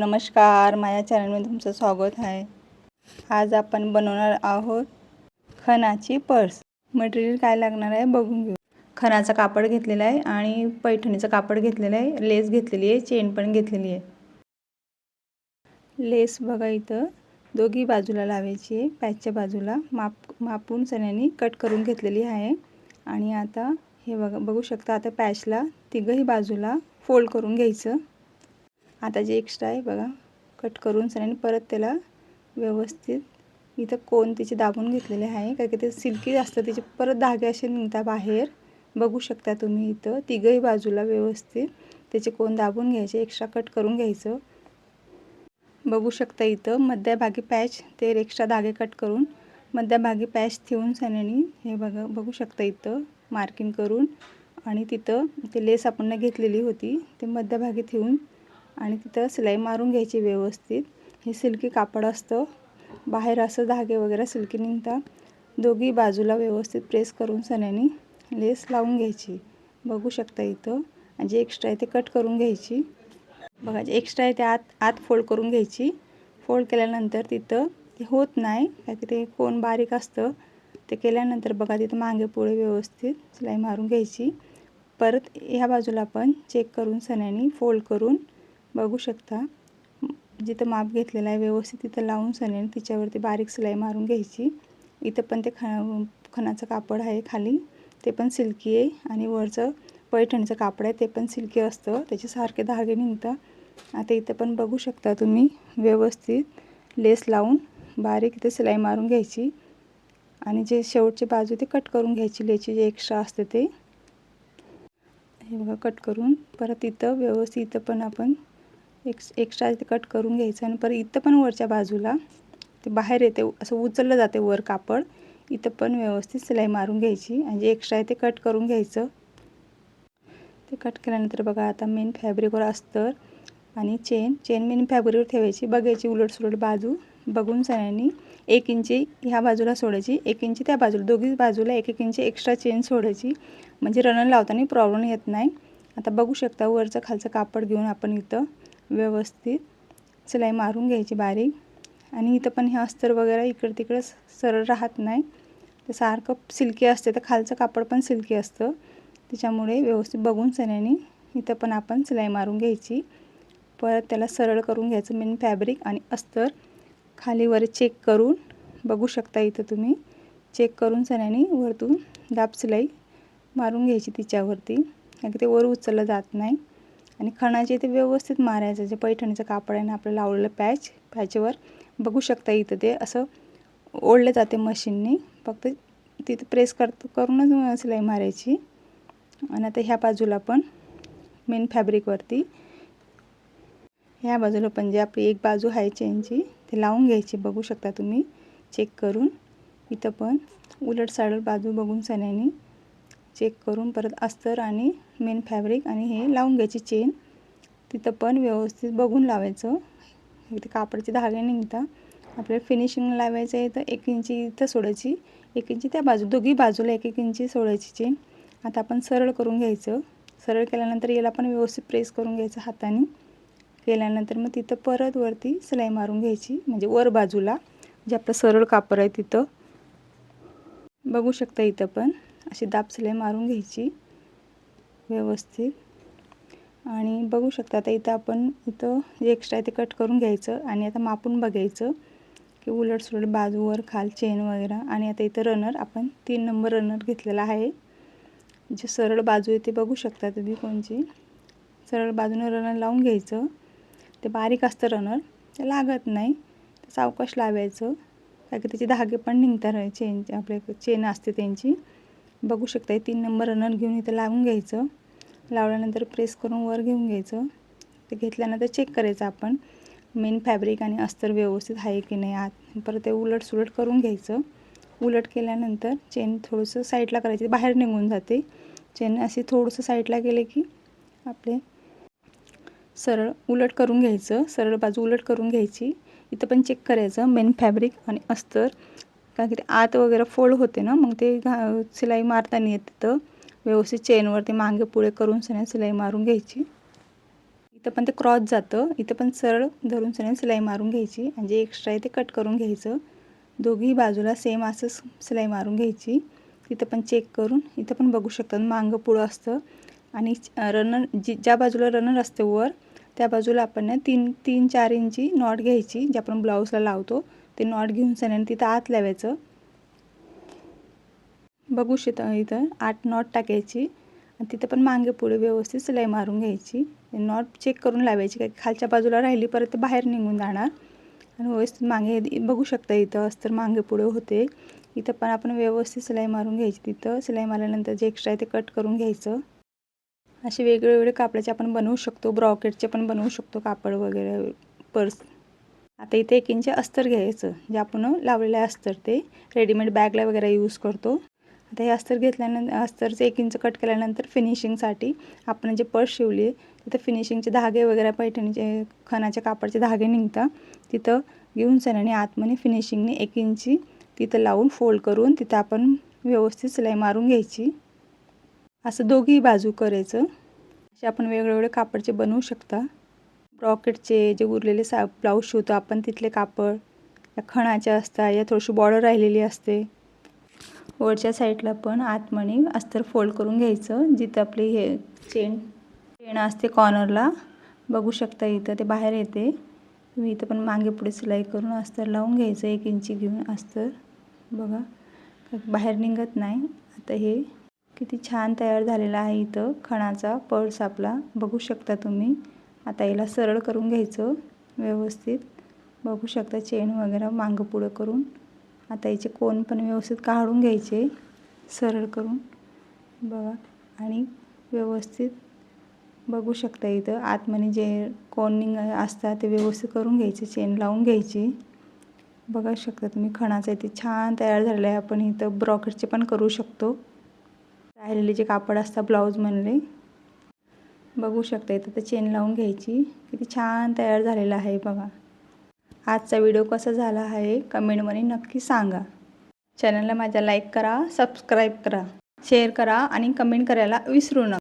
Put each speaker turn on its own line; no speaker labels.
नमस्कार, माझ्या चॅनलमध्ये तुमचं स्वागत आहे। आज आपण बनवणार आहोत खणाची पर्स। मटेरियल काय लागणार आहे बघून घेऊ। खणाचं कापड घेतलेलं आहे आणि पैठणीचं कापड घेतलेलं आहे, लेस घेतलेली आहे, चेन पण घेतलेली आहे। लेस बघा इथं दोघी बाजूला लावायची आहे, पॅचच्या बाजूला मापून सण्यानी कट करून घेतलेली आहे। आणि आता हे बघू शकता, आता पॅचला तिघही बाजूला फोल्ड करून घ्यायचं। आता जे एक्स्ट्रा आहे बघा कट करून सण्यानी परत त्याला व्यवस्थित इथं कोण त्याचे दाबून घेतलेले आहे, कारण की ते सिल्की असतं, त्याचे परत धागे असे निघतात बाहेर। बघू शकता तुम्ही इथं तिघही बाजूला व्यवस्थित त्याचे कोण दाबून घ्यायचे, एक्स्ट्रा कट करून घ्यायचं। बघू शकता इथं मध्यभागी पॅच ते एक्स्ट्रा धागे कट करून मध्यभागी पॅच ठेवून सण्यानी हे बघू शकता इथं मार्किंग करून, आणि तिथं ते लेस आपण घेतलेली होती ते मध्यभागी ठेवून आणि तिथं सिलाई मारून घ्यायची व्यवस्थित। हे सिल्की कापड असतं, बाहेर असं धागे वगैरे सिल्की निघतात। दोघी बाजूला व्यवस्थित प्रेस करून सण्यानी लेस लावून घ्यायची। बघू शकता इथं जे एक्स्ट्रा आहे ते कट करून घ्यायची। बघा जे एक्स्ट्रा आहे ते आत फोल्ड करून घ्यायची। फोल्ड केल्यानंतर तिथं ते होत नाही, कारण की ते कोण बारीक असतं, ते केल्यानंतर बघा तिथं मागे पुढे व्यवस्थित सिलाई मारून घ्यायची। परत ह्या बाजूला पण चेक करून सण्यानी फोल्ड करून बघू शकता जिथं माप घेतलेलं आहे व्यवस्थित तिथं लावून सण्यानी तिच्यावरती बारीक सिलाई मारून घ्यायची। इथं पण ते खणाचं कापड आहे खाली, ते पण सिल्की आहे, आणि वरचं पैठणीचं कापड आहे ते पण सिल्की असतं, त्याचे सारखे धागे निघतात। आता इथं पण बघू शकता तुम्ही व्यवस्थित लेस लावून बारीक इथे सिलाई मारून घ्यायची, आणि जे शेवटची बाजू ते कट करून घ्यायची, लेसची जे एक्स्ट्रा असते ते हे बघा कट करून परत इथं व्यवस्थित इथं पण आपण एक्स्ट्रा इथे कट करून घ्यायचं, आणि परत इथं पण वरच्या बाजूला ते बाहेर येते असं उचललं जाते वर कापड, इथं पण व्यवस्थित सिलाई मारून घ्यायची, आणि जे एक्स्ट्रा आहे ते कट करून घ्यायचं। ते कट केल्यानंतर बघा आता मेन फॅब्रिकवर अस्तर आणि चेन मेन फॅब्रिकवर ठेवायची, बघायची उलटसुलट बाजू बघून सण्यानी 1 इंची ह्या बाजूला सोडायची, 1 इंची त्या बाजूला, दोघी बाजूला 1-1 इंची एक्स्ट्रा चेन सोडायची, म्हणजे रनर लावताना प्रॉब्लेम येत नाही। आता बघू शकता वरचं खालचं कापड घेऊन आपण इथं व्यवस्थित सिलाई मारून घ्यायची बारीक, आणि इथं पण हे अस्तर वगैरे इकडं तिकडं सरळ राहत नाही, ते सारखं सिल्की असते, तर खालचं कापड पण सिल्की असतं, त्याच्यामुळे व्यवस्थित बघून सण्यानी इथं पण आपण सिलाई मारून घ्यायची। परत त्याला सरळ करून घ्यायचं मेन फॅब्रिक आणि अस्तर खाली वर चेक करून बघू शकता इथं तुम्ही चेक करून सण्यानी वरतून दाब सिलाई मारून घ्यायची तिच्यावरती, कारण की ते वर उचललं जात नाही। आणि खणाचे ते व्यवस्थित मारायचं, जे पैठणीचं कापड आहे ना आपलं लावलेलं पॅचवर बघू शकता इथं ते असं ओढले जाते मशीननी, फक्त तिथं प्रेस करूनच सिलाई मारायची। आणि आता ह्या बाजूला पण मेन फॅब्रिकवरती ह्या बाजूला पण जे आपली एक बाजू आहे चेनची ते लावून घ्यायची, बघू शकता तुम्ही चेक करून। इथं पण उलट साईड बाजू बघून सण्यानी चेक करून परत अस्तर आणि मेन फॅब्रिक आणि हे लावून घ्यायची चेन, तिथं पण व्यवस्थित बघून लावायचं, इथे कापडाचे धागे निघतात। आपल्याला फिनिशिंग लावायचं आहे तर 1 इंची इथं सोडायची, 1 इंची त्या बाजू, दोघी बाजूला 1-1 इंची सोडायची चेन। आता आपण सरळ करून घ्यायचं, सरळ केल्यानंतर याला पण व्यवस्थित प्रेस करून घ्यायचं हाताने, केल्यानंतर मग तिथं परत वरती सिलाई मारून घ्यायची, म्हणजे वर बाजूला जे आपलं सरळ कापड आहे तिथं बघू शकता इथं पण अशी दाब सिलाई मारून घ्यायची व्यवस्थित। आणि बघू शकता आता इथं आपण इथं जे एक्स्ट्रा आहे ते कट करून घ्यायचं, आणि आता मापून बघायचं की उलटसुलट बाजूवर खाल चेन वगैरे। आणि आता इथं रनर आपण 3 नंबर रनर घेतलेला आहे, जे सरळ बाजू आहे ते बघू शकता तुम्ही कोणची, सरळ बाजूने रनर लावून घ्यायचं। ते बारीक असतं रनर, ते लागत नाही, ते सावकाश लावायचं, कारण की त्याचे धागे पण निघतात चेनचे, आपले चेन असते त्यांची। बघू शकता 3 नंबर रनर घेऊन इथं लावून घ्यायचं, लावल्यानंतर प्रेस करून वर घेऊन घ्यायचं। ते घेतल्यानंतर चेक करायचं आपण मेन फॅब्रिक आणि अस्तर व्यवस्थित आहे की नाही आत, परत ते उलटसुलट करून घ्यायचं। उलट केल्यानंतर चेन थोडंसं साईडला करायची, बाहेर निघून जाते चेन, अशी थोडंसं साईडला गेले की आपले सरळ उलट करून घ्यायचं, सरळ बाजू उलट करून घ्यायची। इथं पण चेक करायचं मेन फॅब्रिक आणि अस्तर, कारण की ते आत वगैरे फोल्ड होते ना, मग ते सिलाई मारताना येत तिथं व्यवस्थित चेनवरती मागे पुढे करून सिलाई मारून घ्यायची। इथं पण ते क्रॉस जातं, इथं पण सरळ धरून सण्याने सिलाई मारून घ्यायची आणि जे एक्स्ट्रा आहे ते कट करून घ्यायचं. दोघी बाजूला सेम असंच सिलाई मारून घ्यायची. तिथं पण चेक करून इथं पण बघू शकता मागं पुढं असतं आणि रनर ज्या बाजूला रनर असते वर त्या बाजूला आपण 3-4 इंची नॉट घ्यायची, जे आपण ब्लाऊजला लावतो ते नॉट घेऊन सण्याने तिथं आत लावायचं. बघू शकता इथं 8 नॉट टाकायची आणि तिथं पण मागे पुढे व्यवस्थित सिलाई मारून घ्यायची. नॉट चेक करून लावायची, काही खालच्या बाजूला राहिली परत ते बाहेर निघून जाणार. आणि व्यवस्थित मागे बघू शकता इथं अस्तर मागे पुढे होते. इथं पण आपण व्यवस्थित सिलाई मारून घ्यायची. तिथं सिलाई मारल्यानंतर जे एक्स्ट्रा आहे ते कट करून घ्यायचं. असे वेगवेगळे कापडाचे आपण बनवू शकतो, ब्रॉकेटचे पण बनवू शकतो कापड वगैरे पर्स. आता इथे 1 इंच अस्तर घ्यायचं, जे आपण लावलेलं अस्तर ते रेडीमेड बॅगला वगैरे यूज करतो. आता हे अस्तर घेतल्यानंतर अस्तरचं 1 इंच कट केल्यानंतर फिनिशिंगसाठी आपण जे पर्स शिवली तिथं फिनिशिंगचे धागे वगैरे पैठणीचे खणाच्या कापडचे धागे निघतात. तिथं घेऊन सण्याने आतमध्ये फिनिशिंगने 1 इंची तिथं लावून फोल्ड करून तिथं आपण व्यवस्थित सिलाई मारून घ्यायची. असं दोघी बाजू करायचं. असे आपण वेगवेगळे कापडचे बनवू शकता. ब्रॉकेटचे जे उरलेले ब्लाऊज शिवतो आपण तिथले कापड या खणाचे असतात, या थोडीशी बॉर्डर राहिलेली असते. वरच्या साईडला पण आतमध्ये अस्तर फोल्ड करून घ्यायचं. जिथं आपली हे चेन असते कॉर्नरला बघू शकता इथं ते बाहेर येते. तुम्ही इथं पण मागे पुढे सिलाई करून अस्तर लावून घ्यायचं. 1 इंची घेऊन अस्तर बघा बाहेर निघत नाही. आता हे किती छान तयार झालेला आहे. इथं खणाचा पर्स आपला बघू शकता तुम्ही. आता याला सरळ करून घ्यायचं व्यवस्थित. बघू शकता चेन वगैरे मागं पुढं करून. आता याचे कोन पण व्यवस्थित काढून घ्यायचे सरळ करून बघा. आणि व्यवस्थित बघू शकता इथं आतमध्ये जे कोनिंग असतात ते व्यवस्थित करून घ्यायचे, चेन लावून घ्यायची. बघा शकता तुम्ही खणाचं इथे छान तयार झालेलं आहे. आपण इथं ब्रॉकेटचे पण करू शकतो. राहिलेले जे कापड असतात ब्लाऊजमधले बघू शकता इथं ते चेन लावून घ्यायची. किती छान तयार झालेला आहे बघा. आजचा व्हिडिओ कसा झाला आहे कमेंटमध्ये नक्की सांगा. चॅनलला माझ्या लाईक करा, सबस्क्राईब करा, शेअर करा आणि कमेंट करायला विसरू नका.